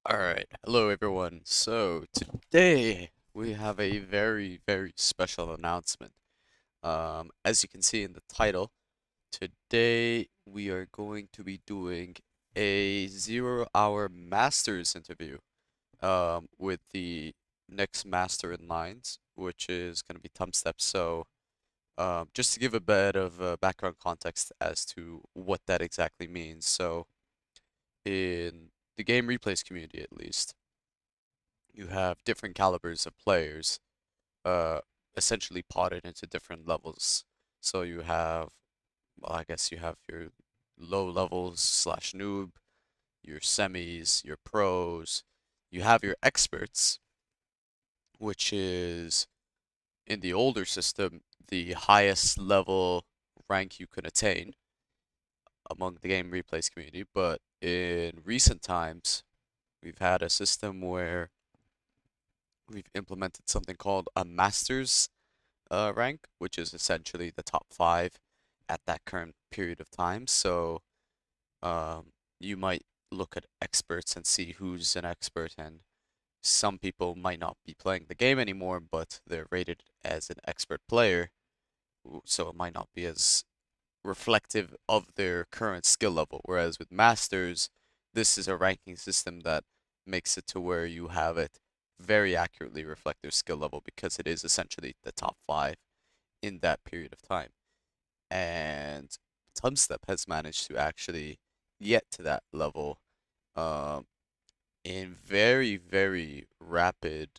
All right, hello everyone. So today we have a very special announcement. As you can see in the title, today we are going to be doing a 0 hour master's interview with the next master in lines, which is going to be TumStep. So just to give a bit of background context as to what that exactly means. So in the game replays community, at least, you have different calibers of players, uh, essentially potted into different levels. So you have, well, I guess you have your low levels slash noob, your semis, your pros. You have your experts, which is in the older system the highest level rank you can attain among the game replays community. But in recent times, we've had a system where we've implemented something called a masters rank, which is essentially the top five at that current period of time. So you might look at experts and see who's an expert, and some people might not be playing the game anymore, but they're rated as an expert player, so it might not be as reflective of their current skill level. Whereas with masters, this is a ranking system that makes it to where you have it very accurately reflect their skill level because it is essentially the top five in that period of time. And TumStep has managed to actually get to that level um, in very rapid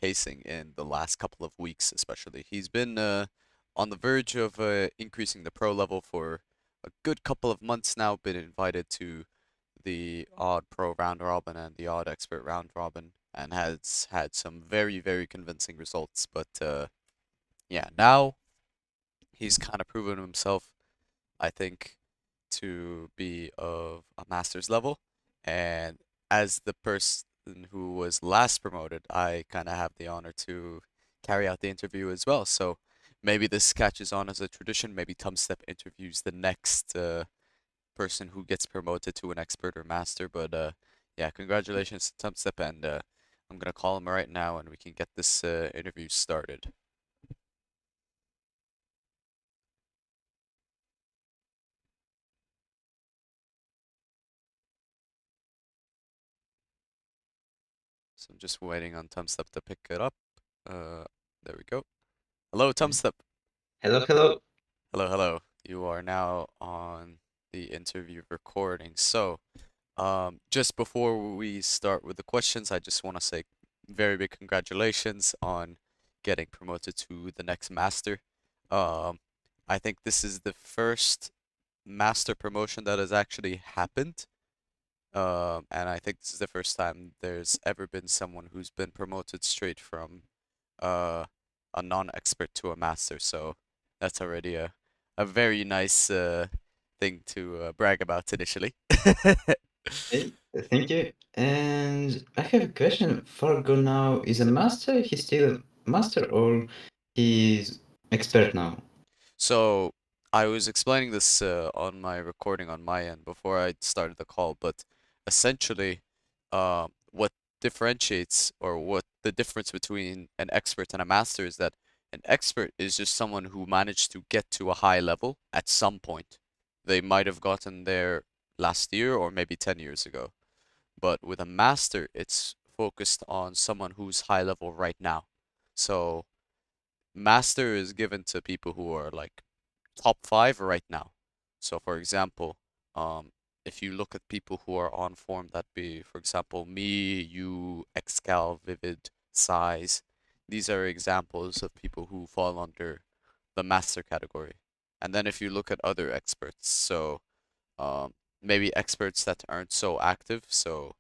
pacing in the last couple of weeks, especially. He's been on the verge of increasing the pro level for a good couple of months now, been invited to the odd pro round robin and the odd expert round robin, and has had some very convincing results. But yeah, now he's kind of proven himself, I think, to be of a master's level. And as the person who was last promoted, I kind of have the honor to carry out the interview as well. So maybe this catches on as a tradition. Maybe TumStep interviews the next person who gets promoted to an expert or master. But yeah, congratulations to TumStep, and I'm gonna call him right now, and we can get this interview started. So I'm just waiting on TumStep to pick it up. Uh, there we go. Hello, TumStep. Hello, hello. Hello. You are now on the interview recording. So, just before we start with the questions, I just want to say very big congratulations on getting promoted to the next master. Um, I think this is the first master promotion that has actually happened. And I think this is the first time there's ever been someone who's been promoted straight from uh, a non-expert to a master. So that's already a very nice thing to brag about initially. Hey, thank you. And I have a question. Fargo now is a master? He's still a master or he's expert now? So I was explaining this on my recording on my end before I started the call, but essentially, what differentiates or what the difference between an expert and a master is that an expert is just someone who managed to get to a high level at some point. They might have gotten there last year or maybe 10 years ago. But with a master, it's focused on someone who's high level right now. So master is given to people who are like top five right now. So for example, um, if you look at people who are on form, that be, for example, me, you, Xcal, Vivid, Size. These are examples of people who fall under the master category. And then if you look at other experts, so maybe experts that aren't so active, so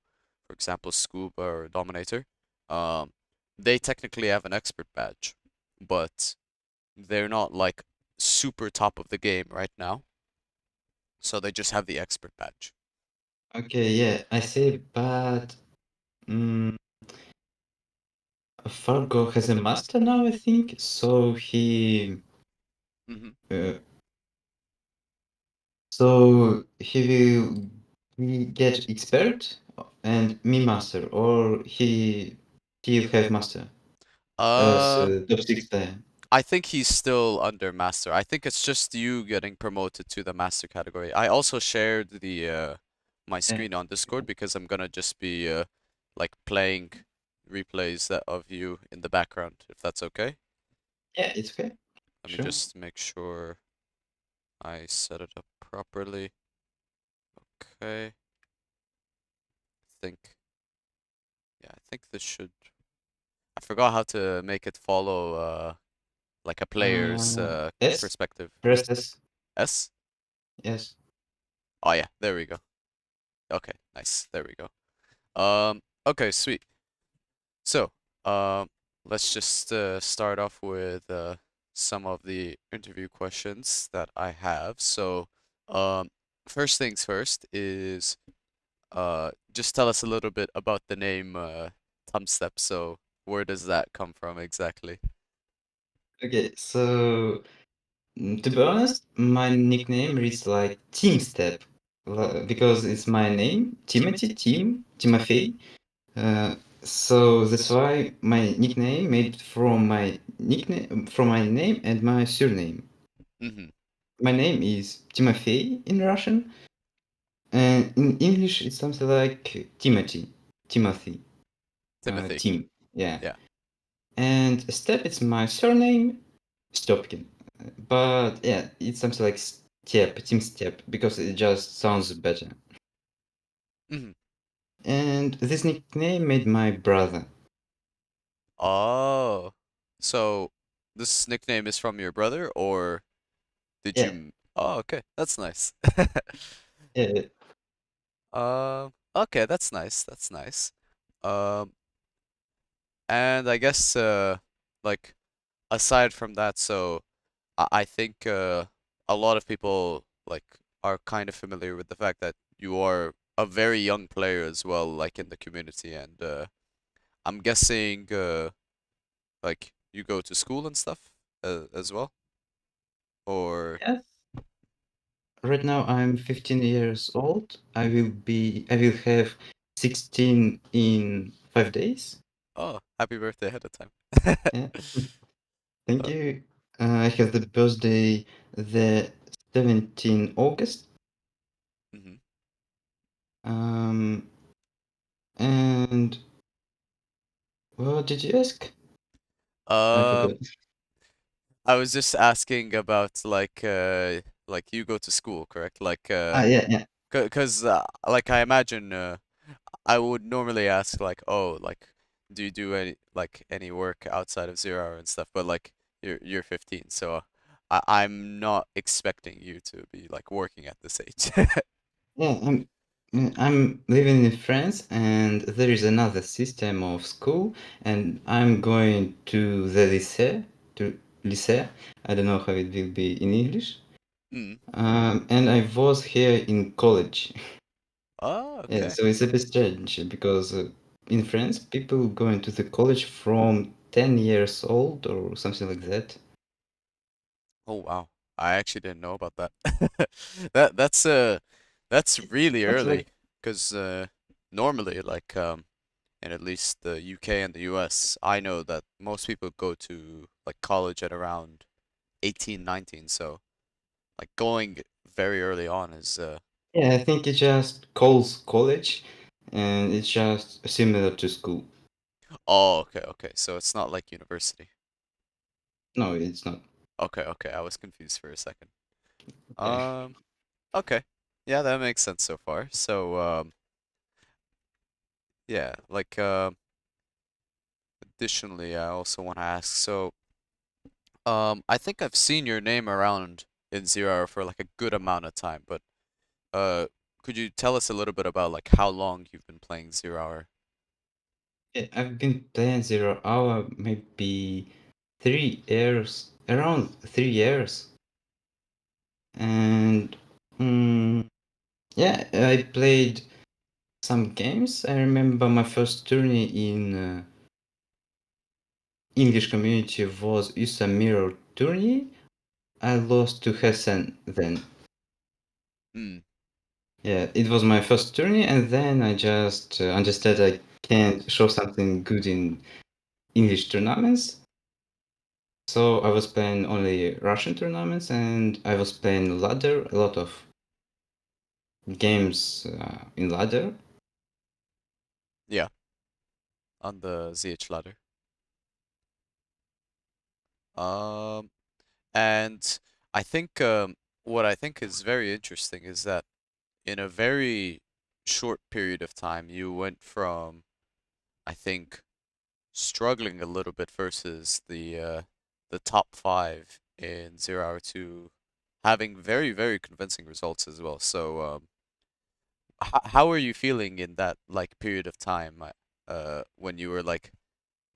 for example, Scuba or Dominator, um, they technically have an expert badge, but they're not like super top of the game right now, so they just have the expert badge. Okay, yeah, I see, but mm, Fargo has a master now, I think. Hmm. Uh, so he will get expert and me master, or he still have master as Uh, top 6 player. I think he's still under master. I think it's just you getting promoted to the master category. I also shared the my Yeah, screen on Discord because I'm gonna just be like playing replays of you in the background, if that's okay. yeah, it's okay. Let me Sure. just make sure I set it up properly. Okay. Think yeah, I think this should I forgot how to make it follow like a player's S, perspective. press S. S? Yes. Oh yeah, there we go. Okay, nice. There we go. Okay, sweet. So, um, let's just start off with some of the interview questions that I have. So, um, first things first is just tell us a little bit about the name TumStep. So, where does that come from exactly? Okay, so to be honest, my nickname reads like TeamStep because it's my name, Timothy, Timothy. Uh, so that's why my nickname made from my name and my surname. Mm-hmm. My name is Timofey in Russian, and in English it's something like Timothy, Timothy. Tim. Yeah, Yeah. and Step is my surname, Stopkin. But yeah, it's something like Team Step, because it just sounds better. Mm-hmm. And this nickname made my brother. Oh. So, this nickname is from your brother, or did you? Yeah, Oh, okay. That's nice. yeah, Okay, that's nice. That's nice. Um, and I guess like aside from that, so I think a lot of people like are kind of familiar with the fact that you are a very young player as well, like in the community, and I'm guessing like you go to school and stuff as well, or yes. Right now I'm 15 years old. I will have 16 in 5 days. oh, happy birthday ahead of time. Yeah, thank Uh, you. I have the birthday the 17 August. mhm. Um, and what did you ask? I Um, forgot. I was just asking about like you go to school, correct? Like Ah, yeah, yeah. cause like I imagine I would normally ask like oh like do you do any work outside of 0 hour and stuff, but like you're 15, so I'm not expecting you to be like working at this age. Yeah, I'm living in France, and there is another system of school, and I'm going to the lycée. I don't know how it will be in English. Mm. And I was here in college. Oh, Yeah, okay. so it's a bit strange because in France, people going to the college from 10 years old or something like that. Oh wow. I actually didn't know about that. That's that's really Something early like, 'cause normally like in at least the UK and the US, I know that most people go to like college at around 18, 19, so like going very early on is yeah, I think it just calls college, and it's just similar to school. oh, okay, okay. So it's not like university. No, it's not. Okay, okay. I was confused for a second. Okay. Um, okay. Yeah, that makes sense so far. So, yeah, like additionally, I also want to ask, so I think I've seen your name around in 0 hour for like a good amount of time, but uh could you tell us a little bit about like how long you've been playing 0 hour? Yeah, I've been playing 0 hour maybe 3 years, around 3 years. And yeah, I played some games. I remember my first tourney in English community was USA Mirror tourney. I lost to Hessen then. Hmm. Yeah, it was my first tourney, and then I just understood I can't show something good in English tournaments. So I was playing only Russian tournaments, and I was playing ladder, a lot of games in ladder. Yeah, on the ZH ladder. Um, and I think what I think is very interesting is that in a very short period of time, you went from, I think, struggling a little bit versus the top five in 0 hour to having very, very convincing results as well. So, how are you feeling in that like period of time, when you were like,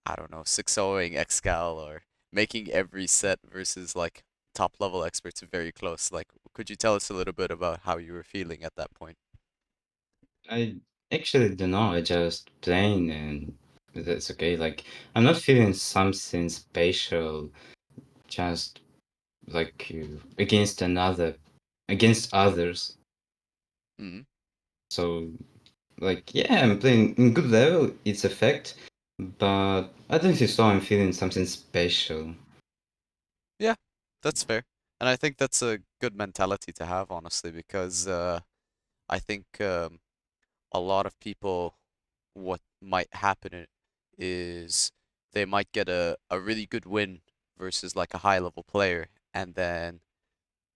I don't know, 6-0ing Excal or making every set versus like top level experts very close? Like, could you tell us a little bit about how you were feeling at that point? I actually don't know. I just playing, and that's okay. Like I'm not feeling something special. Just like against others. Mm. So like yeah, I'm playing in good level. It's a fact, but I don't think so. I'm feeling something special. Yeah, that's fair. And I think that's a good mentality to have, honestly, because I think a lot of people, what might happen is they might get a really good win versus like a high level player, and then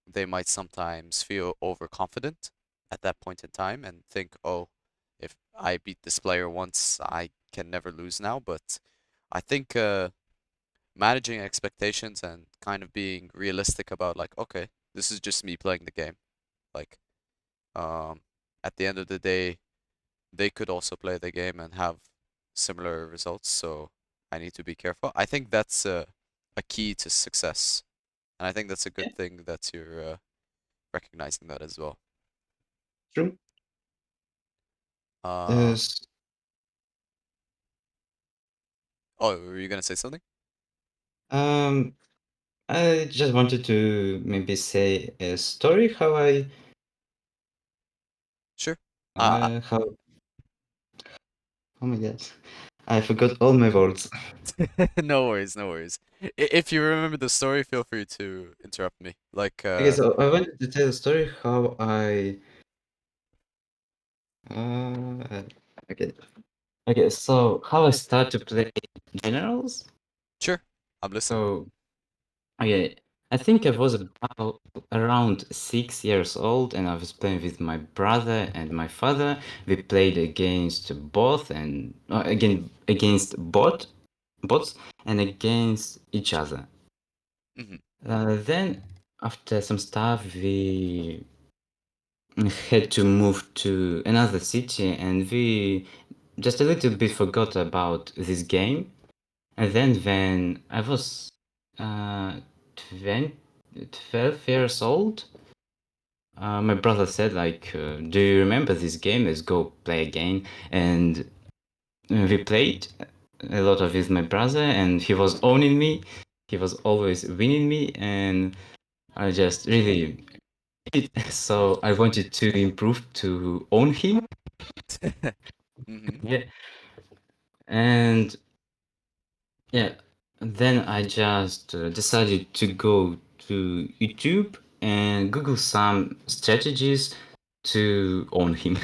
they might sometimes feel overconfident at that point in time and think, oh, if I beat this player once, I can never lose now. But I think managing expectations and kind of being realistic about like, okay, this is just me playing the game. Like, um, at the end of the day, they could also play the game and have similar results, so I need to be careful. I think that's a key to success, and I think that's a good Yeah, thing that you're recognizing that as well. true. Um, S- oh, were you gonna say something? um, I just wanted to maybe say a story how Sure. Uh, how oh my god, I forgot all my words. no worries, no worries. If you remember the story, feel free to interrupt me. Like, Okay, so I wanted to tell a story how I uh okay. Okay, so how I start to play generals? sure, I'm listening. So okay, I think I was about around 6 years old, and I was playing with my brother and my father. We played against both and again against bots and against each other. Hmm. Then after some stuff, we had to move to another city, and we just a little bit forgot about this game. And then when I was uh, 20, 12 years old, my brother said like, "Do you remember this game? Let's go play again." And we played a lot of with my brother, and he was owning me. He was always winning me, and I just really so I wanted to improve to own him. Hmm. Yeah, and yeah, then I just decided to go to YouTube and Google some strategies to own him.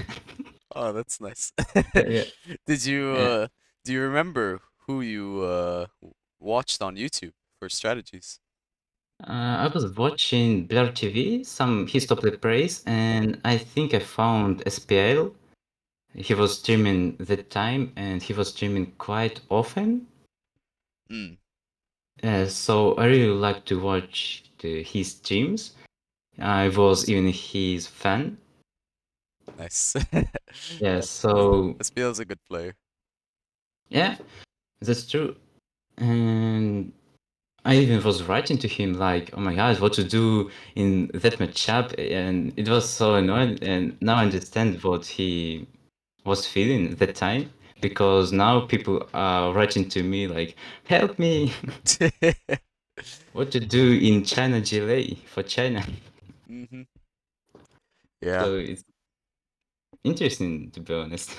Oh, that's nice. Yeah, Did you yeah. do you remember who you watched on YouTube for strategies? I was watching Blur TV, some his top plays, and I think I found SPL. He was streaming that time, and he was streaming quite often. Mm, So I really like to watch his streams. I was even his fan. nice. Yeah, Uh, so SPL is a good player. yeah, that's true. And I even was writing to him like, "Oh my God, what to do in that matchup?" And it was so annoying. And now I understand what he was feeling at that time because now people are writing to me like, "Help me! What to do in China GLA for China?" Hmm. Yeah. So it's interesting, to be honest.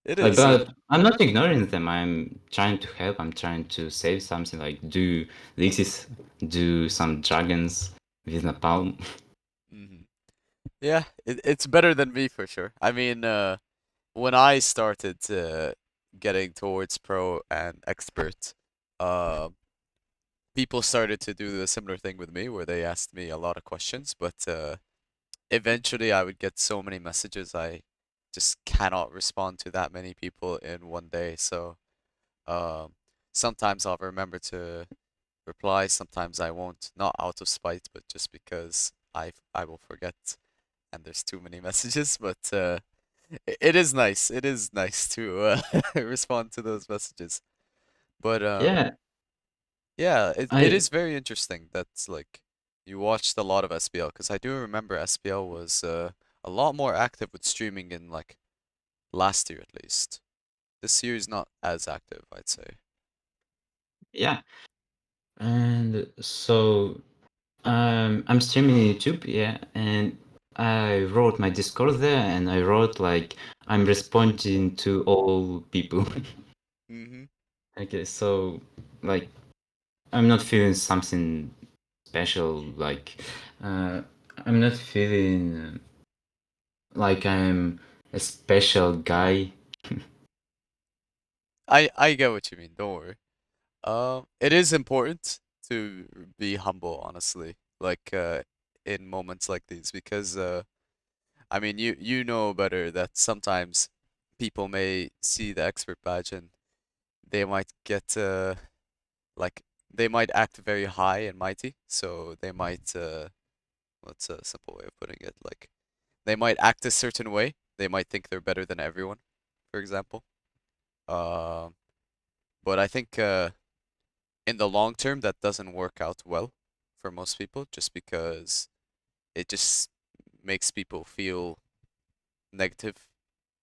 It Like, is. but I'm not ignoring them. I'm trying to help. I'm trying to save something, like do leases, do some dragons with napalm. Mhm. Yeah, it's better than me for sure. I mean, when I started getting towards pro and expert, uh, people started to do the similar thing with me where they asked me a lot of questions, but eventually I would get so many messages I just cannot respond to that many people in one day. So um, sometimes I'll remember to reply, sometimes I won't, not out of spite, but just because I will forget and there's too many messages. But it is nice. It is nice to respond to those messages. But Yeah, yeah, it I is very interesting that like you watched a lot of SPL because I do remember SPL was a lot more active with streaming in like last year at least. This year is not as active, I'd say. yeah, and so I'm streaming on YouTube, yeah, and I wrote my Discord there, and I wrote like I'm responding to all people. Mm-hmm. Okay, so like I'm not feeling something special, like uh, I'm not feeling like I'm a special guy. I get what you mean, don't worry. It is important to be humble, honestly, like in moments like these because I mean you know better that sometimes people may see the expert badge and they might get like they might act very high and mighty, so they might what's a simple way of putting it? Like they might act a certain way. They might think they're better than everyone, for example. Um, but I think in the long term that doesn't work out well for most people, just because it just makes people feel negative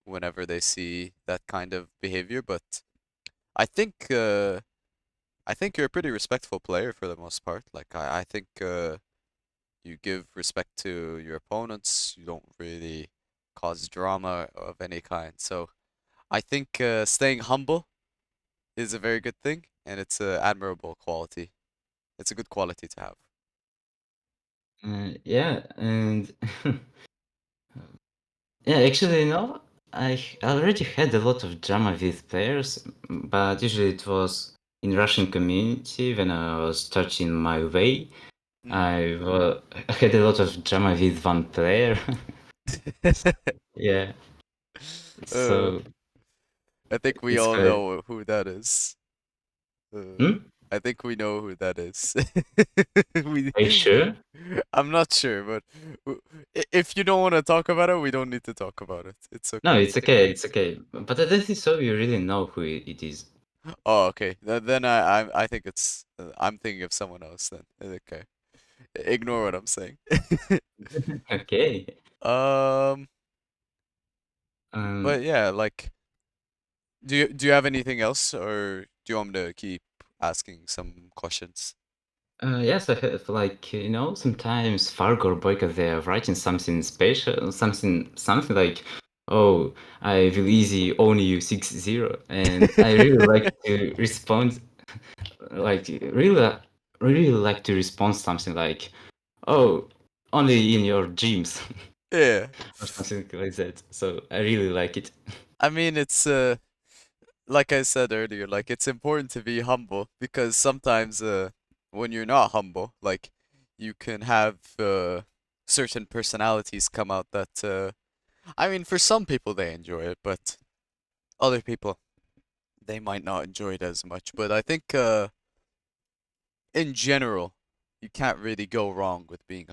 whenever they see that kind of behavior. But I think I think you're a pretty respectful player for the most part. Like I think you give respect to your opponents. You don't really cause drama of any kind. So I think staying humble is a very good thing, and it's an admirable quality. It's a good quality to have. Yeah, and yeah, actually, no, already had a lot of drama with players, but usually it was in Russian community when I was starting my way. Mm. I had a lot of drama with one player. Yeah, uh, so I think we it's all quite. know who that is. Hmm? I think we know who that is. We, Are you sure? I'm not sure, but if you don't want to talk about it, we don't need to talk about it. It's No, okay. it's okay, it's okay. But I don't think so. You really know who it is. Oh, okay. Then I think it's I'm thinking of someone else then. Okay. Ignore what I'm saying. Okay. Um, Um. but yeah, like, do you have anything else, or do you want me to keep asking some questions? Yes, I have like sometimes Fargo or Boyka they're writing something special, something like, "Oh, I will easy own you 6-0," and I really like to respond, like really like to respond something like, "Oh, only in your dreams," Yeah. or something like that. So I really like it. I mean, it's like I said earlier, like it's important to be humble because sometimes when you're not humble, like you can have certain personalities come out that I mean, for some people they enjoy it, but other people they might not enjoy it as much. But I think in general, you can't really go wrong with being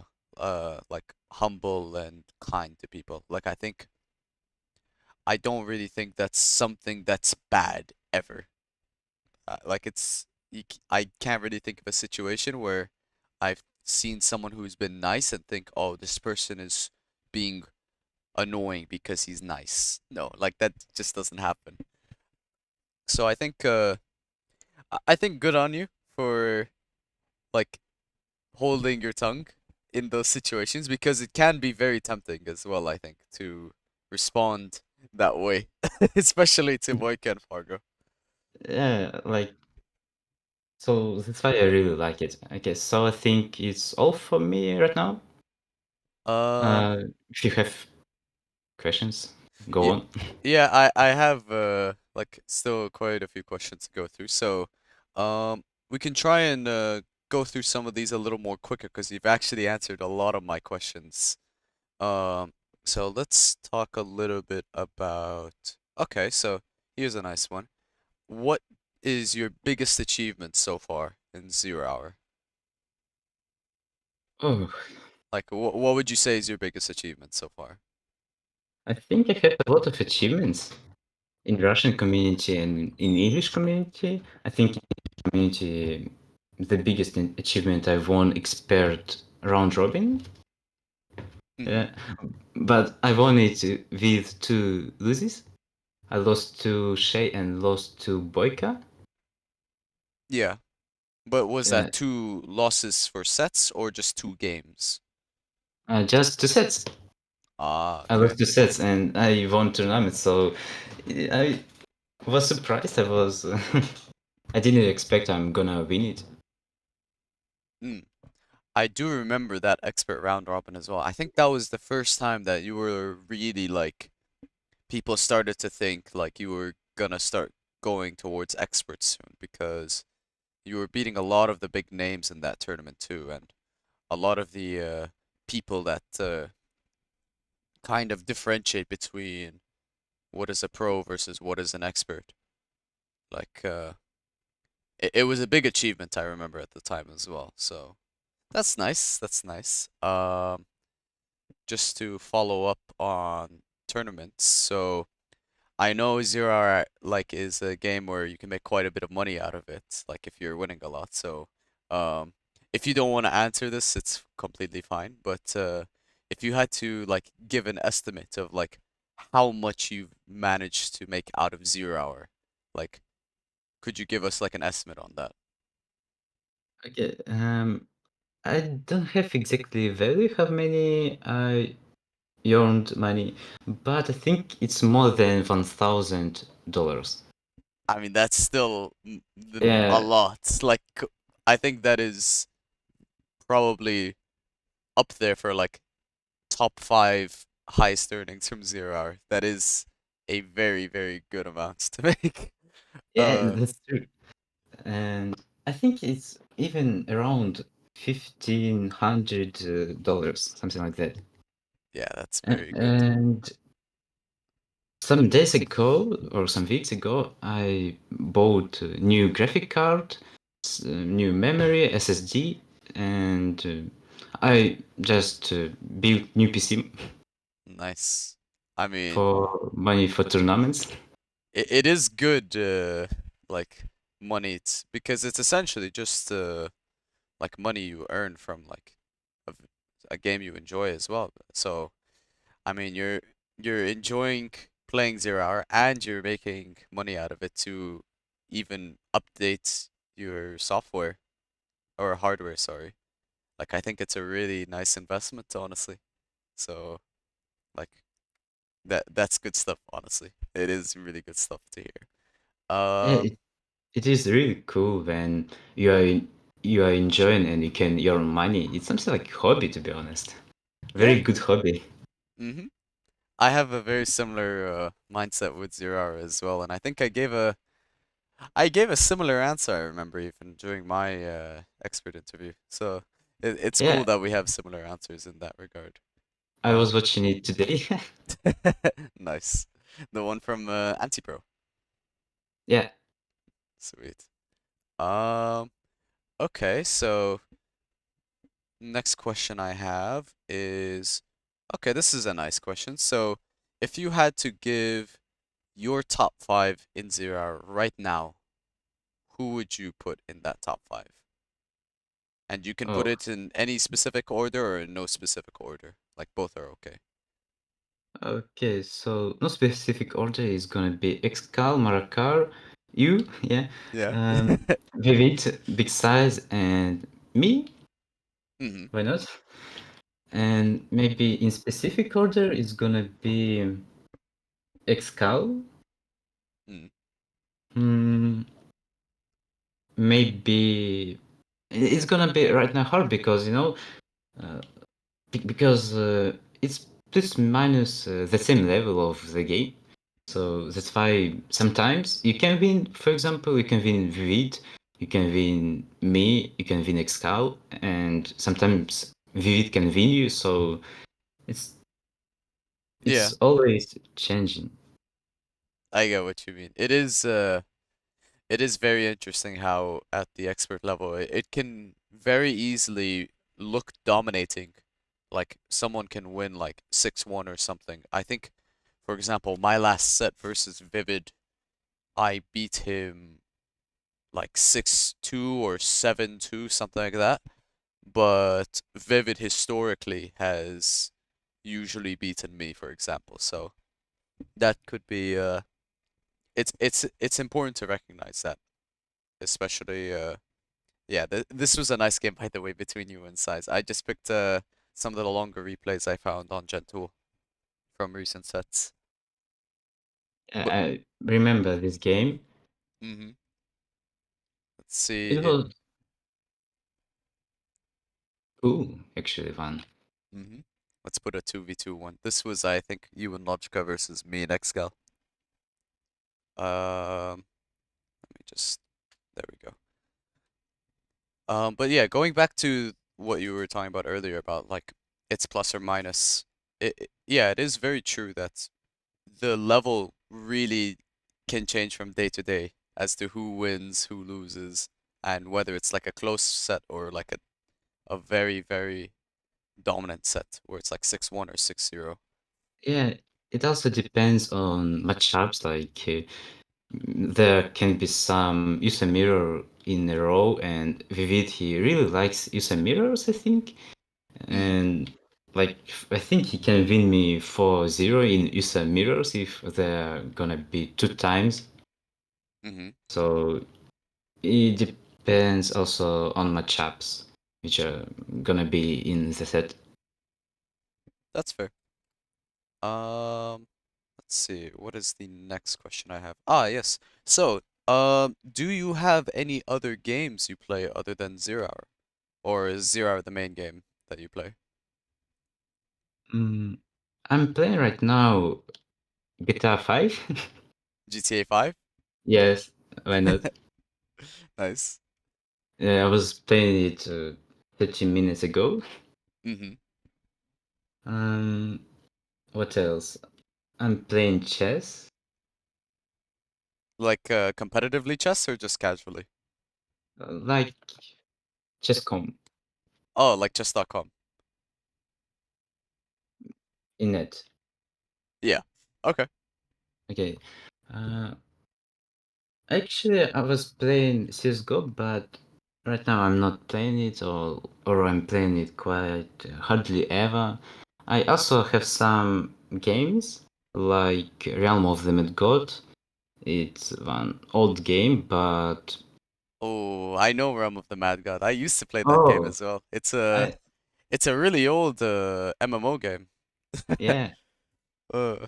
like humble and kind to people. Like I don't really think that's something that's bad ever. Like I can't really think of a situation where I've seen someone who's been nice and think, oh, this person is being annoying because he's nice. No, like that just doesn't happen. So I think I think good on you for like holding your tongue in those situations because it can be very tempting as well, I think, to respond that way, especially to Boyka and Fargo. Yeah, like so that's why I really like it. Okay, so I think it's all for me right now. Um, If you have questions, go yeah, on. yeah, I have like still quite a few questions to go through. So, we can try and go through some of these a little more quicker because you've actually answered a lot of my questions. Um, so let's talk a little bit about. Okay, so here's a nice one. What is your biggest achievement so far in Zero Hour? Oh, Like, what would you say is your biggest achievement so far? I think I have a lot of achievements in Russian community and in English community. I think in community the biggest achievement I won expert round robin. Hmm. Yeah, but I won it with two loses. I lost to Shay and lost to Boyka. Yeah, but was Yeah, that two losses for sets or just two games? just two sets. Ah, I okay. lost two sets and I won tournament. So I was surprised. I was. I didn't expect I'm gonna win it. Mm. I do remember that expert round robin as well. I think that was the first time that you were really like people started to think like you were gonna start going towards experts soon because you were beating a lot of the big names in that tournament too, and a lot of the people that kind of differentiate between what is a pro versus what is an expert. Like, it was a big achievement, I remember at the time as well. So that's nice. That's nice. Just to follow up on tournaments. So I know Zero Hour like is a game where you can make quite a bit of money out of it, like if you're winning a lot. So, um, if you don't want to answer this, it's completely fine. But if you had to like give an estimate of like how much you've managed to make out of Zero Hour, like could you give us like an estimate on that? Okay. I don't have exactly value how many I earned money, but I think it's more than $1,000. I mean, that's still a Yeah, lot. Like, I think that is probably up there for like top five highest earnings from Zero Hour. That is a very, very good amount to make. yeah, Uh, that's true. And I think it's even around $1,500, something like that. yeah, that's very good. And some days ago or some weeks ago, I bought a new graphic card, new memory, SSD, and I just built new PC Nice. I mean, for money for tournaments. it is good, like money, because it's essentially just like money you earn from like a, a game you enjoy as well. So, I mean, you're enjoying playing Zero Hour and you're making money out of it to even update your software or hardware, sorry. Like I think it's a really nice investment, honestly. So, like that's good stuff, honestly. It is really good stuff to hear. Yeah, it is really cool when you are enjoying and you can earn money. It's something like hobby, to be honest. Yeah. Very good hobby. Mm-hmm. I have a very similar mindset with Zero Hour as well, and I think I gave a similar answer, I remember, even during my expert interview. So it's cool Yeah, that we have similar answers in that regard. I was watching it today. Nice. The one from Antipro. Yeah. Sweet. Um, okay, so next question I have is, okay, this is a nice question. So if you had to give your top five in Zero Hour right now, who would you put in that top five? And you can put Oh, it in any specific order or in no specific order. Like both are okay. okay. So no specific order is gonna be Excal, Maracar, you, yeah, Yeah. Vivid, Big Size, and me. Hmm. Why not? And maybe in specific order, it's gonna be. Excal? Mm. Hmm, maybe it's gonna be right now hard because uh, because it's plus minus the same level of the game. So that's why sometimes you can win. For example, you can win Vivid, you can win me, you can win Excal, and sometimes Vivid can win you. So it's Yeah, it's always changing. I get what you mean. It is very interesting how at the expert level it can very easily look dominating. Like someone can win like 6-1 or something. I think, for example, my last set versus Vivid, I beat him like 6-2 or 7-2, something like that. But Vivid historically has usually beaten me, for example. So that could be it's important to recognize that, especially yeah, this was a nice game, by the way, between you and Size. I just picked some of the longer replays I found on Gen 2 from recent sets. But I remember this game. hmm let's see It it. was cool, actually fun. hmm Let's put a 2v2 one. This was, I think, you and Logica versus me and Exgal. Let me just there we go. But yeah, going back to what you were talking about earlier about like it's plus or minus. Yeah, it is very true that the level really can change from day to day as to who wins, who loses, and whether it's like a close set or like a very, very dominant set where it's like 6-1 or 6-0. Yeah, it also depends on matchups. Like there can be some user mirror in a row, and Vivid he really likes user mirrors, I think. Mm, And like I think he can win me 4-0 in user mirrors if they're gonna be two times. mm-hmm. So it depends also on matchups, which are gonna be in the set. That's fair. Um, let's see. What is the next question I have? Ah, yes. So, do you have any other games you play other than Zero Hour? Or is Zero Hour the main game that you play? Mm, I'm playing right now GTA 5. GTA 5? Yes, why not? Nice. I was playing it 30 minutes ago. Mm-hmm. Um, what else? I'm playing chess, Like competitively chess or just casually? like chess.com Oh, like chess.com. in net. Yeah. Okay. Okay. Uh, actually, I was playing CS:GO, but right now I'm not playing it, or I'm playing it quite hardly ever. I also have some games like Realm of the Mad God. It's one old game, but Oh, I know Realm of the Mad God. I used to play that game oh, as well. It's a I it's a really old MMO game. yeah, Uh,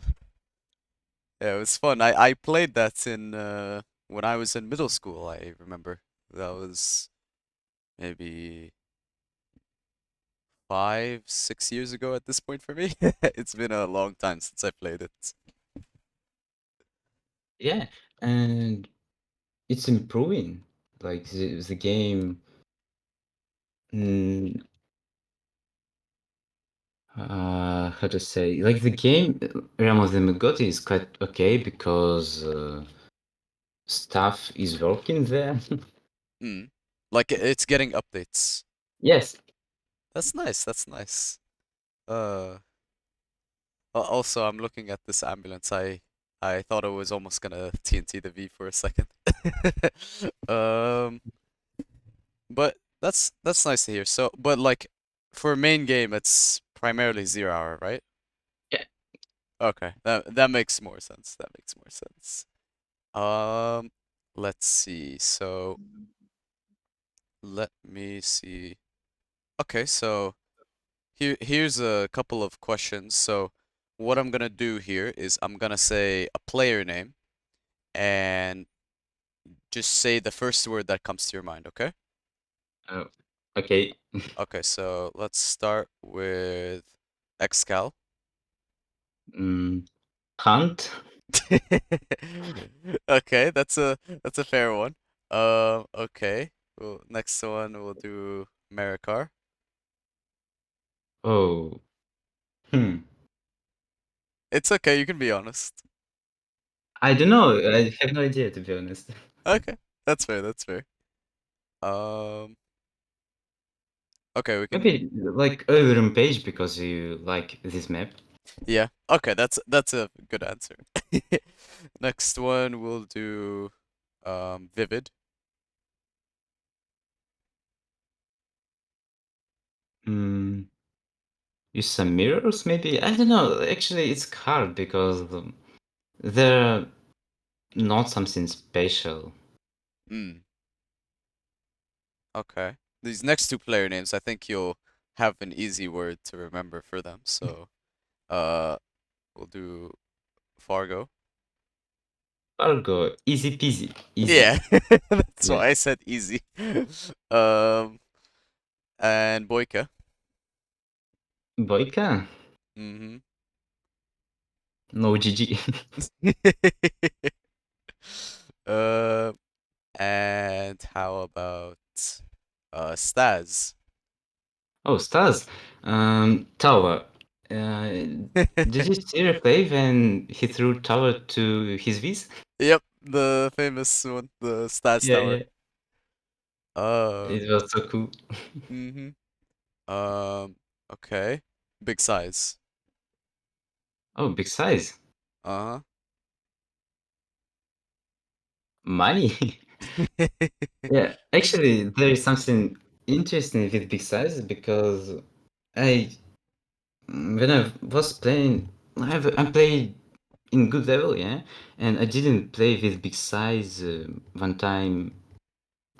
yeah, it was fun. I played that in when I was in middle school, I remember. That was maybe 5, 6 years ago at this point for me. It's been a long time since I played it. yeah, and it's improving. Like the game, mm, how to say? Like the game, Realm of the Mad is quite okay because stuff is working there. Mm. Like it's getting updates. Yes, That's nice. That's nice. Uh, Also, I'm looking at this ambulance. I thought it was almost gonna TNT the V for a second. Um, but that's nice to hear. So, but like for main game, it's primarily Zero Hour, right? yeah. Okay, that makes more sense. That makes more sense. Um, let's see. So let me see. Okay, so here's a couple of questions. So, what I'm gonna do here is I'm gonna say a player name and just say the first word that comes to your mind, okay? Oh, okay. Okay, so let's start with Excal. Mm, Hunt. Okay, that's a fair one. Okay. Well, next one we'll do Maricar. Oh, hmm. It's okay, you can be honest. I don't know. I have no idea, to be honest. Okay, that's fair, that's fair. Um, okay, we can. Maybe like earlier page because you like this map. Yeah. Okay, that's a good answer. Next one we'll do Vivid. Mm, use some mirrors, maybe? I don't know. Actually, it's hard because they're not something special. Mm, okay. These next two player names, I think you'll have an easy word to remember for them. So, uh, we'll do Fargo. Fargo, easy peasy, easy. Yeah, that's Yeah. why I said easy. Um, and Boyka. Boyka, Mm-hmm. no GG. Uh, and how about Staz? Oh, stars. Tower. Uh, did you see replay when he threw tower to his V's? Yep, the famous one, the Staz Yeah, Tower. yeah. Uh, It was so cool. mm-hmm. Um, okay. Big size. Oh, big size. Uh-huh. Money. Yeah, actually, there is something interesting with big size because I, when I was playing, I played in good level, yeah, and I didn't play with big size one time.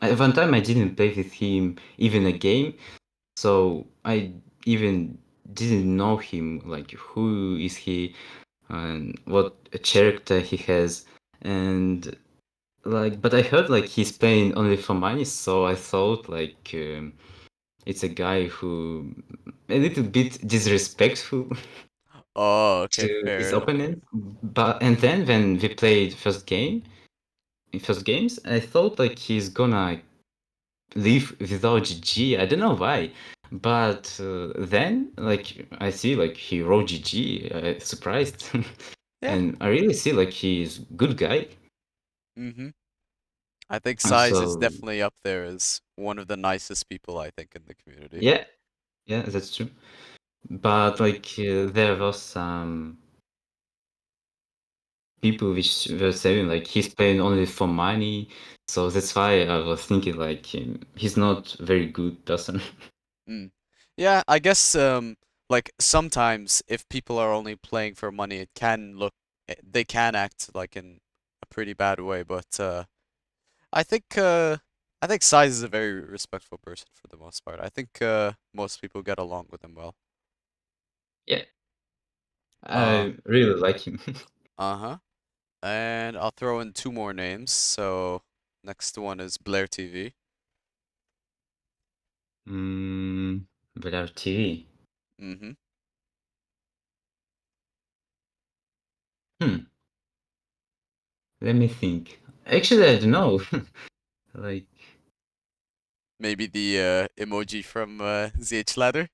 One time I didn't play with him even a game, so I even didn't know him, like who is he and what a character he has, and like, but I heard like he's playing only for money, so I thought like it's a guy who a little bit disrespectful Oh, okay, to his fair. opponent. But and then when we played in first games, I thought like he's gonna leave without GG. I don't know why, but then like I see like he wrote GG. Surprised, Yeah. and I really see like he's good guy. Mm-hmm. I think And Size is so definitely up there as one of the nicest people I think in the community. yeah, yeah, that's true. But like there was some people which were saying like he's playing only for money, so that's why I was thinking like he's not very good person. Mm. Yeah, I guess like sometimes if people are only playing for money, it can look they can act like in a pretty bad way, but I think uh I think Size is a very respectful person for the most part. I think most people get along with him well. Yeah, Uh I really like him. uh-huh. And I'll throw in two more names. So next one is Blair TV. Without TV. Mm-hmm. Hmm. Let me think. Actually, I don't know. Like, Maybe the emoji from ZH Ladder.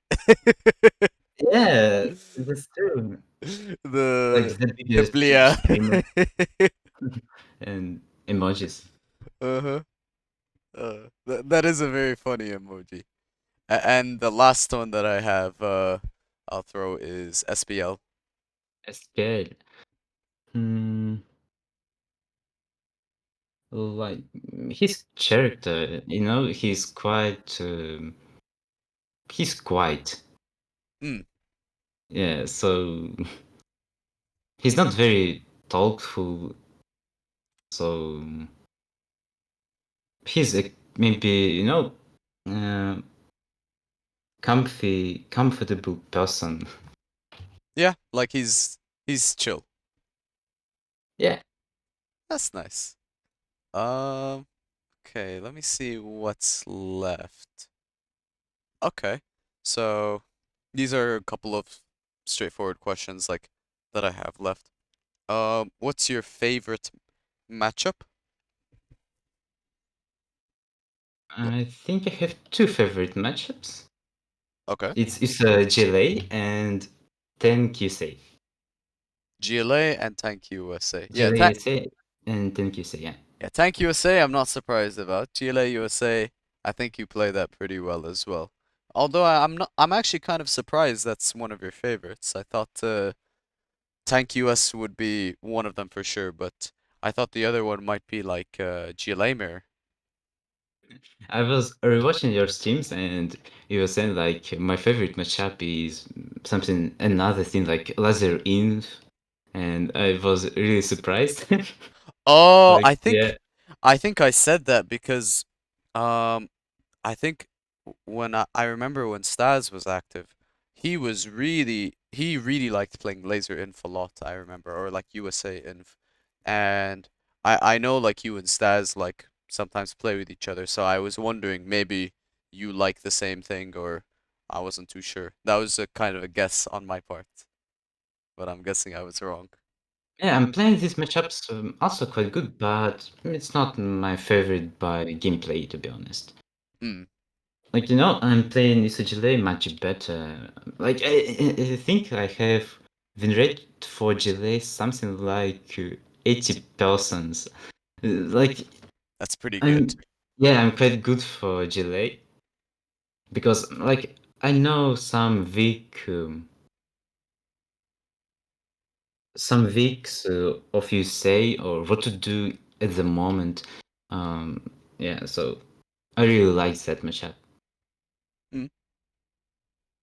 yeah, that's true. Like The the biggest Blia. streamer and emojis. Uh-huh. That is a very funny emoji. And the last one that I have, I'll throw is SBL. SPL. Hmm. Like his character, he's quiet. Mm, Yeah, so he's not very talkful. So he's a maybe uh, comfortable person. yeah, like he's He's chill. Yeah. That's nice. Um, okay, let me see what's left. Okay, so these are a couple of straightforward questions like that I have left. What's your favorite matchup? What? I think I have two favorite matchups. Okay, It's GLA and 10QC. GLA and Tank USA. Yeah, GLA USA and 10QC, yeah. Tank USA. I'm not surprised about GLA USA. I think you play that pretty well as well. Although I'm not, I'm actually kind of surprised that's one of your favorites. I thought Tank US would be one of them for sure, but I thought the other one might be like GLA Mirror. I was rewatching your streams and you were saying like my favorite matchup is something another thing like Laser Inf, and I was really surprised. Oh, Like yeah, I think I said that because um I think when I remember when Staz was active, he really liked playing Laser Inf a lot, I remember, or like USA Inf. And I know like you and Staz like sometimes play with each other, so I was wondering maybe you like the same thing or I wasn't too sure. That was a kind of a guess on my part, but I'm guessing I was wrong. yeah, I'm playing these matchups also quite good, but it's not my favorite by gameplay to be honest. Hmm, Like I'm playing ECGLA much better. Like I think I have win rate for GLA something like 80%. Like that's pretty good. I'm yeah, I'm quite good for GLA because like I know some weeks of you say or what to do at the moment. Yeah, so I really like that matchup. Hmm,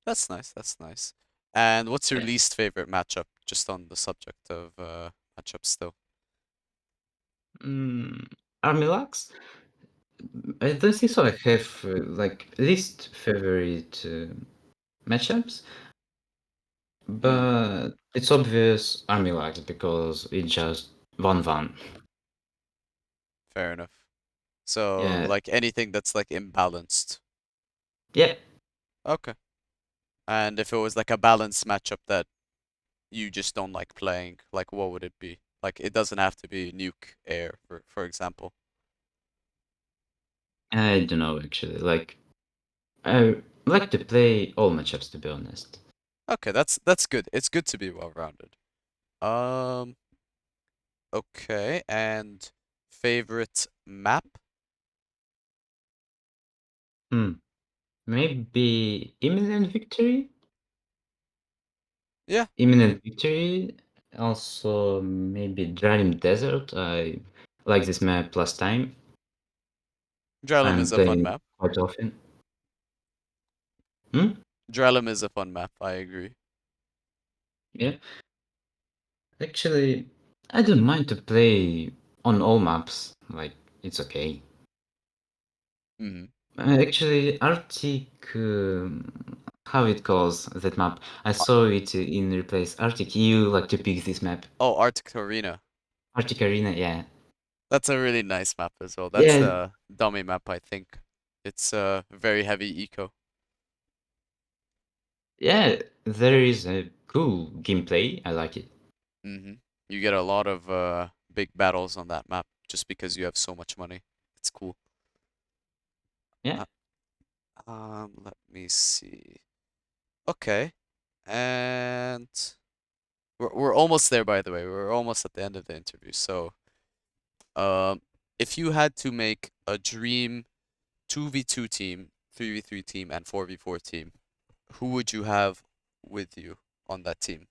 that's nice, that's nice. And what's your Yeah. least favorite matchup, just on the subject of matchups still? Mm, Armilax? I don't think so. I have like least favorite matchups, Hmm, but it's obvious Armilax because it just 1-1. fair enough. So, Yeah, like anything that's like imbalanced. yeah. Okay. And if it was like a balanced matchup that you just don't like playing, like what would it be? Like it doesn't have to be nuke air, for example. I don't know actually. Like I like to play all matchups to be honest. Okay, that's good. It's good to be well-rounded. Um, okay, and favorite map? Hmm. Maybe imminent victory. Yeah, Imminent victory. Also maybe Dralim Desert. I like this map last time. Drellum I'm is a fun playing map. quite often. Hmm? Drellum is a fun map, I agree. Yeah. Actually, I don't mind to play on all maps. Like, it's okay. Hmm. Actually, Arctic, how it calls that map? I saw it in replace. Arctic, you like to pick this map. Oh, Arctic Arena. Arctic Arena, yeah. That's a really nice map as well. That's Yeah, the dummy map, I think. It's very heavy eco. yeah, there is a cool gameplay. I like it. Hmm. You get a lot of big battles on that map just because you have so much money. It's cool. Yeah. Uh, let me see. Okay, and we're almost there, by the way. We're almost at the end of the interview. So, um, if you had to make a dream 2v2 team, 3v3 team, and 4v4 team, who would you have with you on that team?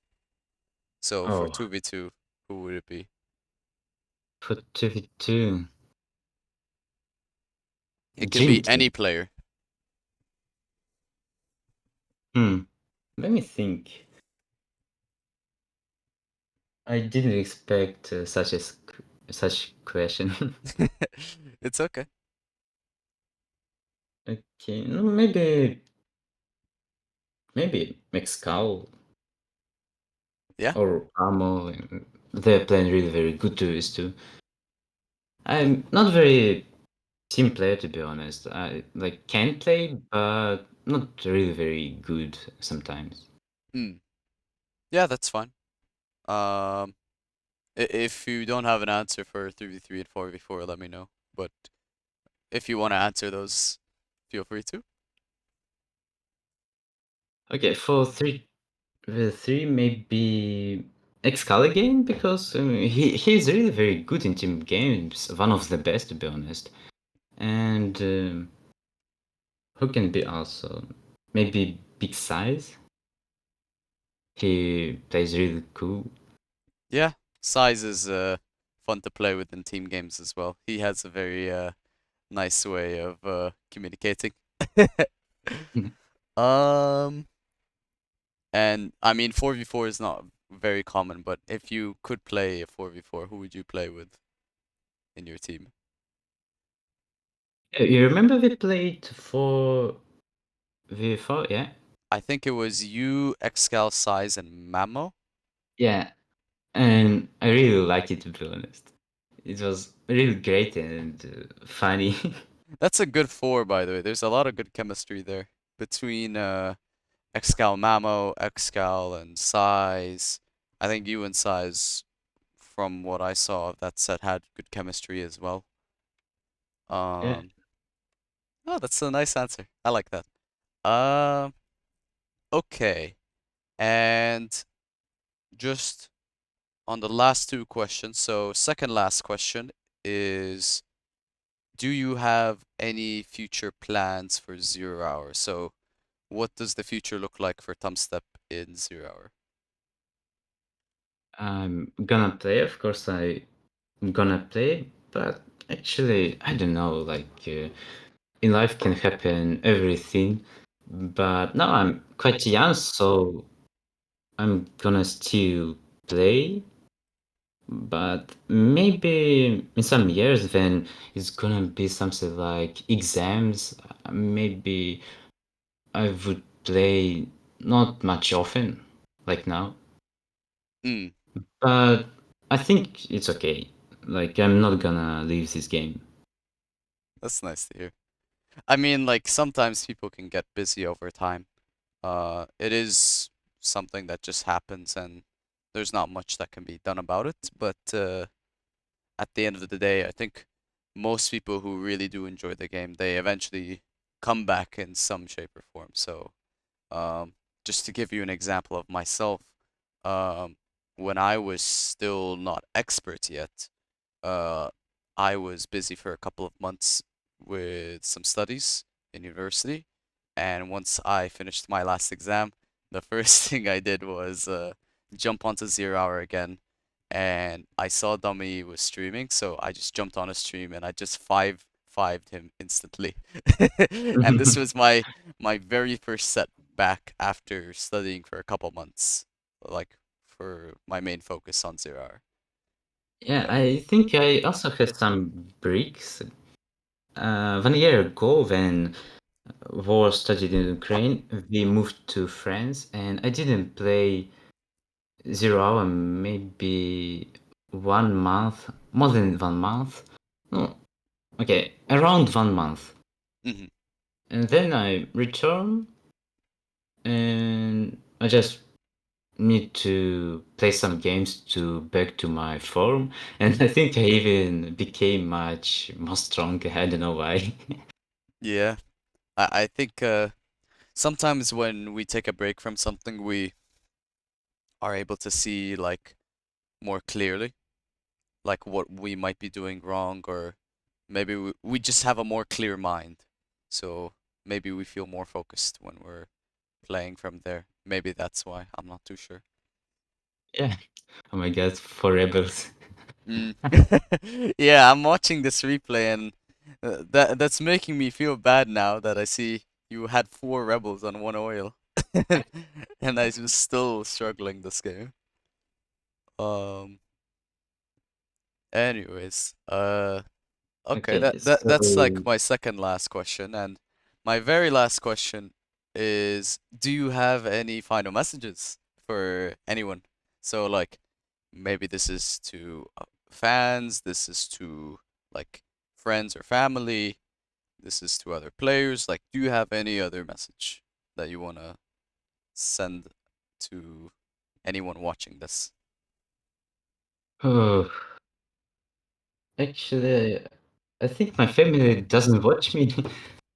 So for Oh, 2v2, who would it be? for 2v2. It can Dream be any team. player. Hmm. Let me think. I didn't expect such question. It's okay. Okay, no, maybe Mexcal. Yeah. or Amo. And they're playing really very good tourists too. I'm not very team player to be honest. I like can play, but not really very good sometimes. Mm. Yeah, that's fine. Um, if you don't have an answer for 3v3 and 4v4, let me know. But if you want to answer those, feel free to. Okay, for three maybe Excalibur game because he's really very good in team games. One of the best to be honest. And who can be also maybe Big Size. He plays really cool. Yeah, Size is fun to play with in team games as well. He has a very nice way of communicating. Um, and I mean 4v4 is not very common, but if you could play a 4v4, who would you play with in your team? You remember we played for V4, yeah? I think it was you, Excal, Size, and Mamo. Yeah, and I really like it to be honest. It was really great and funny. That's a good four, by the way. There's a lot of good chemistry there between Excal Mamo, Excal, and Size. I think you and Size, from what I saw of that set, had good chemistry as well. Yeah. Um, oh, that's a nice answer. I like that. Um, okay. And just on the last two questions, so second last question is, do you have any future plans for Zero Hour? So, what does the future look like for TumStep in Zero Hour? I'm gonna play, of course I'm gonna play, but actually I don't know, in life can happen everything. But now I'm quite young, so I'm gonna still play. But maybe in some years, then it's gonna be something like exams. Maybe I would play not much often, like now. Mm, But I think it's okay. Like I'm not gonna leave this game. that's nice to hear. I mean, like sometimes people can get busy over time. It is something that just happens, and there's not much that can be done about it. But at the end of the day, I think most people who really do enjoy the game, they eventually come back in some shape or form. So, um, just to give you an example of myself, um, when I was still not expert yet, uh, I was busy for a couple of months with some studies in university, and once I finished my last exam, the first thing I did was jump onto Zero Hour again, and I saw Dummy was streaming, so I just jumped on a stream and I just fived him instantly. And this was my very first set back after studying for a couple months, like for my main focus on Zero Hour. Yeah, I think I also had some breaks. 1 year ago, when war started in Ukraine, we moved to France, and I didn't play Zero Hour maybe 1 month, more than 1 month. No, okay, around 1 month. Hmm. And then I return, and I just need to play some games to back to my form. And I think I even became much more stronger. I don't know why. Yeah, I think sometimes when we take a break from something, we are able to see like more clearly, like what we might be doing wrong, or maybe we just have a more clear mind. So maybe we feel more focused when we're playing from there. Maybe that's why. I'm not too sure. Yeah. Oh my god, for rebels. Mm. Yeah, I'm watching this replay and that's making me feel bad now that I see you had four rebels on one oil. And I was still struggling this game. Um, anyways, okay, Okay, that's like so my second last question, and my very last question is, do you have any final messages for anyone? So like maybe this is to fans, this is to like friends or family, this is to other players. Like, do you have any other message that you want to send to anyone watching this? Oh, actually, I think my family doesn't watch me.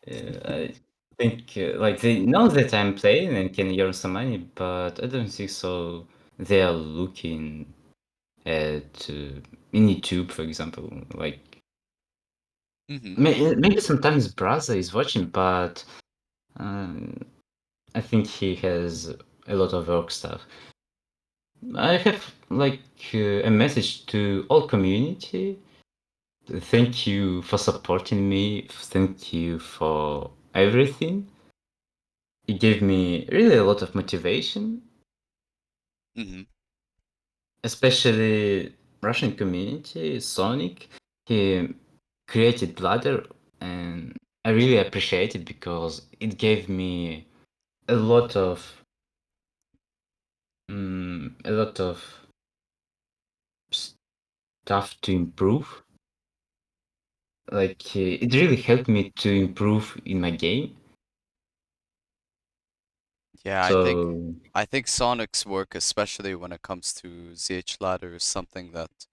I think like they know that I'm playing and can earn some money, but I don't think so. They are looking at in YouTube, for example. Like Mm-hmm. maybe sometimes brother is watching, but um, I think he has a lot of work stuff. I have like a message to all community. Thank you for supporting me. Thank you for everything. It gave me really a lot of motivation, Mm-hmm. especially Russian community. Sonic, he created Ladder, and I really appreciate it because it gave me a lot of a lot of stuff to improve. Like it really helped me to improve in my game. Yeah, So I think Sonic's work, especially when it comes to ZH Ladder, is something that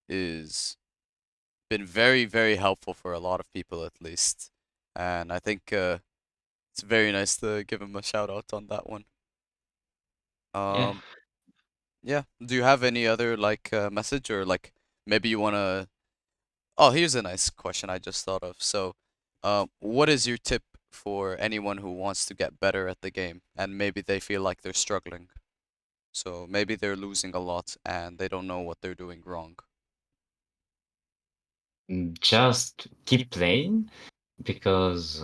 is been very, very helpful for a lot of people at least. And I think it's very nice to give him a shout out on that one. yeah. Um, yeah. Do you have any other like message or like maybe you wanna? Oh, here's a nice question I just thought of. So, what is your tip for anyone who wants to get better at the game and maybe they feel like they're struggling? So maybe they're losing a lot and they don't know what they're doing wrong. Just keep playing because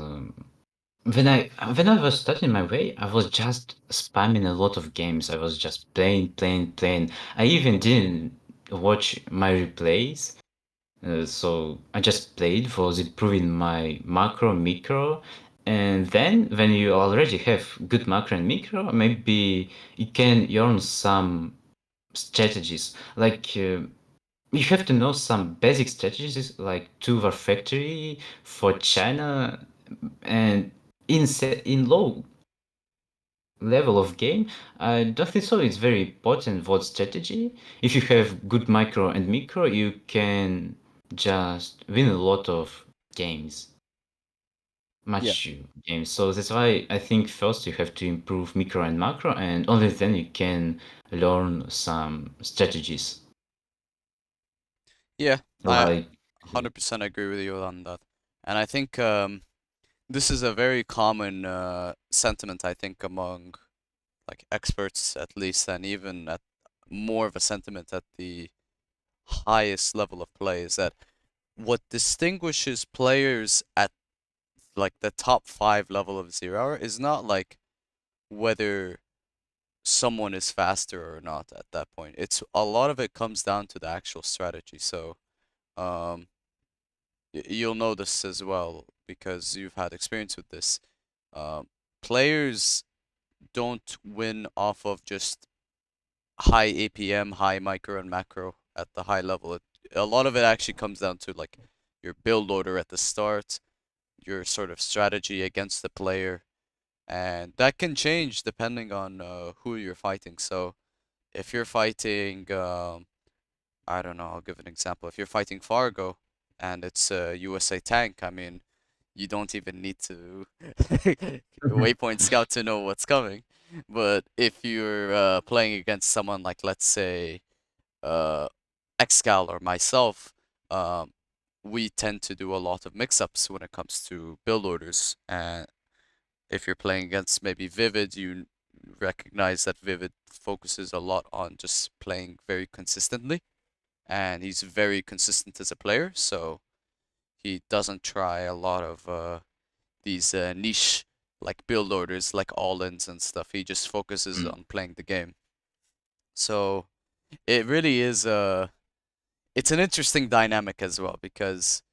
when I was starting my way, I was just spamming a lot of games. I was just playing. I even didn't watch my replays. So I just played, was improving my macro, micro, and then when you already have good macro and micro, maybe you can learn some strategies. Like you have to know some basic strategies, like two war factory for China, and in low level of game, I don't think so. It's very important what strategy. If you have good micro and micro, you can just win a lot of games, Yeah. games. So that's why I think first you have to improve micro and macro, and only then you can learn some strategies. Yeah, I Like, 100% agree with you on that. And I think this is a very common sentiment, I think, among like experts at least, and even at more of a sentiment at the highest level of play is that what distinguishes players at like the top five level of zero hour is not like whether someone is faster or not at that point. It's a lot of it comes down to the actual strategy. So, um, you'll know this as well because you've had experience with this. Um, Players don't win off of just high APM, high micro and macro at the high level. A lot of it actually comes down to like your build order at the start, your sort of strategy against the player, and that can change depending on who you're fighting. So if you're fighting, I don't know, I'll give an example. If you're fighting Fargo and it's a USA tank, I mean, you don't even need to waypoint scout to know what's coming. But if you're playing against someone like, let's say, uh, Excal or myself, um, we tend to do a lot of mix-ups when it comes to build orders. And if you're playing against maybe Vivid, you recognize that Vivid focuses a lot on just playing very consistently, and he's very consistent as a player, so he doesn't try a lot of these niche like build orders like all-ins and stuff. He just focuses mm, on playing the game. So it really is it's an interesting dynamic as well because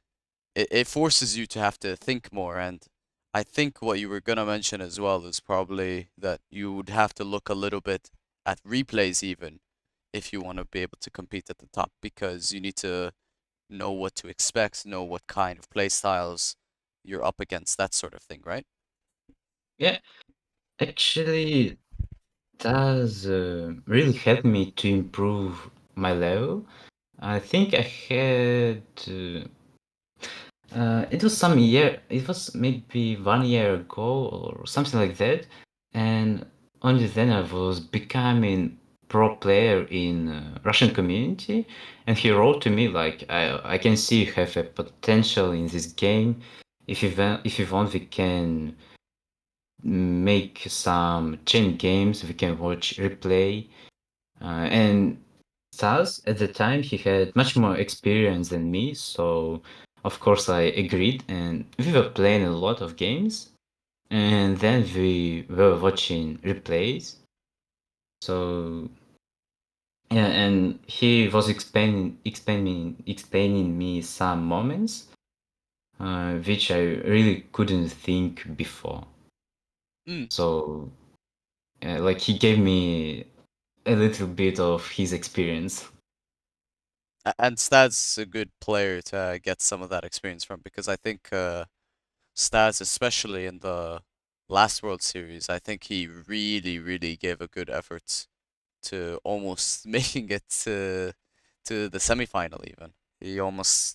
it forces you to have to think more. And I think what you were gonna mention as well is probably that you would have to look a little bit at replays even. if you want to be able to compete at the top because you need to know what to expect, know what kind of play styles you're up against, that sort of thing, right? Yeah, actually, does really help me to improve my level. I think I had it was some year. It was maybe 1 year ago or something like that, and only then I was becoming pro player in Russian community, and he wrote to me like, I can see you have a potential in this game. If you want, we can make some chain games. We can watch replay, and Stas, at the time, he had much more experience than me, so of course I agreed, and we were playing a lot of games, and then we were watching replays. So yeah, and he was explaining me some moments, which I really couldn't think before. Mm. So like he gave me a little bit of his experience. And Stad's a good player to get some of that experience from because I think Stas, especially in the last World Series, I think he really, really gave a good effort to almost making it to the semifinal even.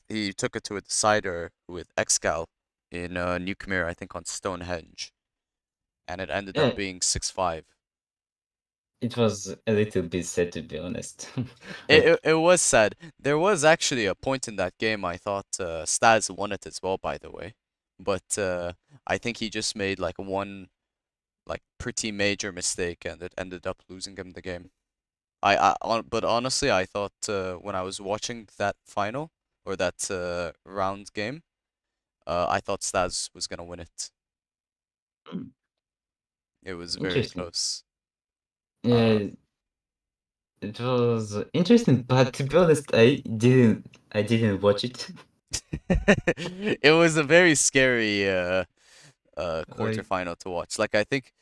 He took it to a decider with Excal in Newcomer, I think on Stonehenge, and it ended up Yeah, being 6-5. it was a little bit sad to be honest. It, Like, it it was sad. There was actually a point in that game I thought Stas won it as well, by the way, but I think he just made like one like pretty major mistake and it ended up losing him the game. But honestly, I thought when I was watching that final or that round game, I thought Stas was gonna win it. hmm, It was very interesting. close. Uh, Yeah, it was interesting, but to be honest, I didn't watch it. it was a very scary Like, quarterfinal to watch. Like I think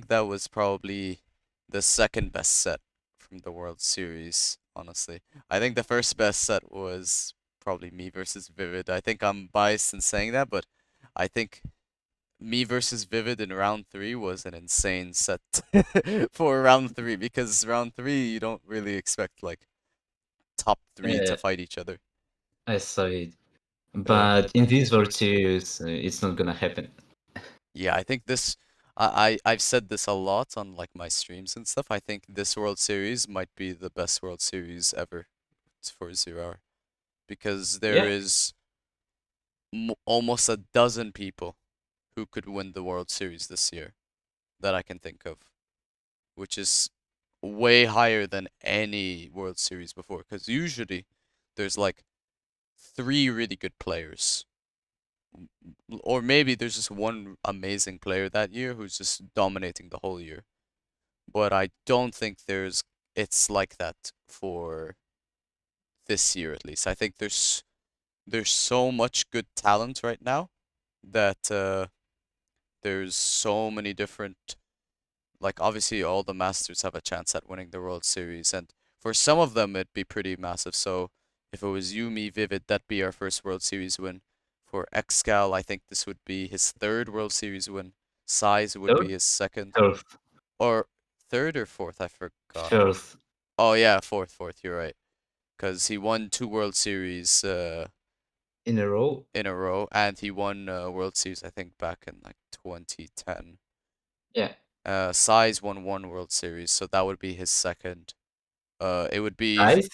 that was probably the second best set from the World Series, honestly. I think the first best set was probably me versus Vivid. I think I'm biased in saying that, but I think me versus Vivid in round three was an insane set for round three because round three you don't really expect like top three to yeah, fight each other. I saw it, Uh, but in this World Series, it's not gonna happen. yeah, I think this I've said this a lot on like my streams and stuff. I think this World Series might be the best World Series ever for Zero Hour because there Yeah, is m almost a dozen people who could win the World Series this year that I can think of, which is way higher than any World Series before. Because usually there's like three really good players, or maybe there's just one amazing player that year who's just dominating the whole year. But I don't think it's like that for this year at least. I think there's so much good talent right now that there's so many different like obviously all the masters have a chance at winning the World Series and for some of them it'd be pretty massive. So if it was you, me, Vivid, that'd be our first World Series win. For Excal, I think this would be his third World Series win. Size would third, be his second. fourth, Or third or fourth, I forgot. fourth Oh yeah, fourth, you're right. Because he won two World Series in a row. in a row and he won World Series I think back in like 2010. Yeah, Size won one World Series, so that would be his second. It would be guys.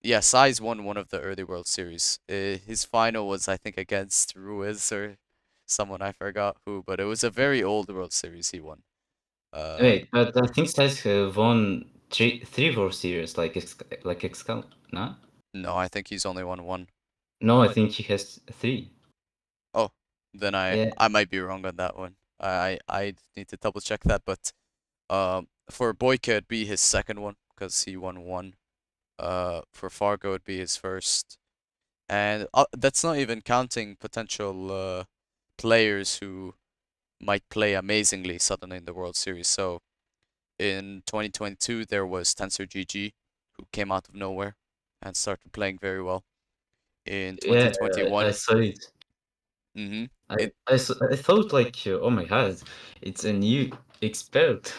yeah, Size won one of the early World Series. His final was I think against Ruiz or someone I forgot who, but it was a very old World Series he won. Uh, Wait, but I think Stas have won three World Series like Excal. No, no, I think he's only won one. no, I think he has three. Oh, then Yeah, I might be wrong on that one. I need to double check that, but for Boyka it'd be his second one because he won one. For Fargo it'd be his first, and that's not even counting potential players who might play amazingly suddenly in the World Series. So in 2022 there was Tensor GG. who came out of nowhere and started playing very well in Yeah, I 2021. saw it. Mm-hmm. I thought like, oh my god, it's a new expert.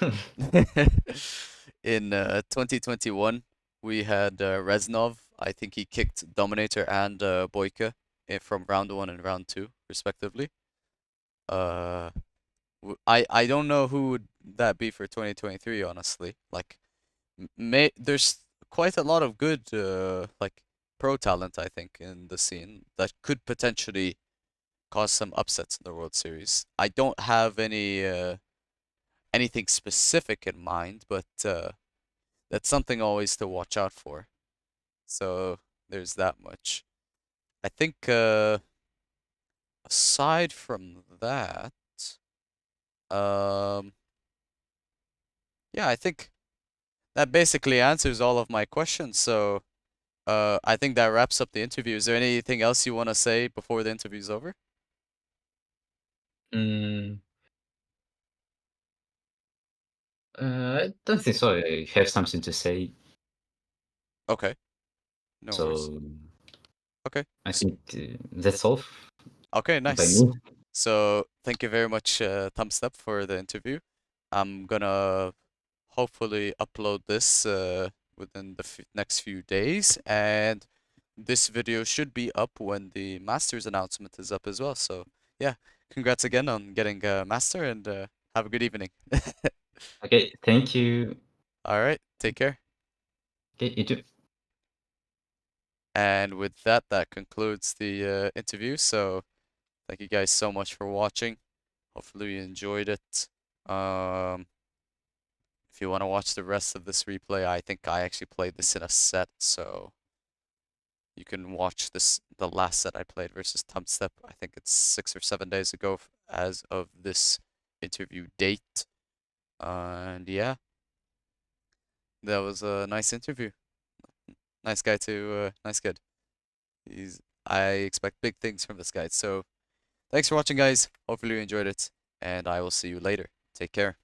In 2021, we had Reznov. I think he kicked Dominator and Boyka from round one and round two, respectively. Uh, I don't know who would that be for 2023, honestly. Like, there's quite a lot of good like pro talent, I think, in the scene that could potentially cause some upsets in the World Series. I don't have anything specific in mind, but that's something always to watch out for. So there's that much. I think aside from that, um, yeah, I think that basically answers all of my questions. So I think that wraps up the interview. Is there anything else you want to say before the interview's over? Mm, I don't think so. I have something to say, Okay, no worries. so Okay, I think that's all okay, by nice. me. So thank you very much, TumStep, for the interview. I'm gonna hopefully upload this within the f next few days, and this video should be up when the Masters announcement is up as well. So yeah, congrats again on getting a Master, and have a good evening. Okay, thank you. All right, take care. Okay, you too. And with that, that concludes the interview. So thank you guys so much for watching. Hopefully you enjoyed it. Um, if you want to watch the rest of this replay, I think I actually played this in a set, so you can watch the last set I played versus TumStep. I think it's 6 or 7 days ago as of this interview date. And yeah, that was a nice interview. Nice guy too. Nice kid. He's I expect big things from this guy. So thanks for watching, guys. Hopefully you enjoyed it, and I will see you later. Take care.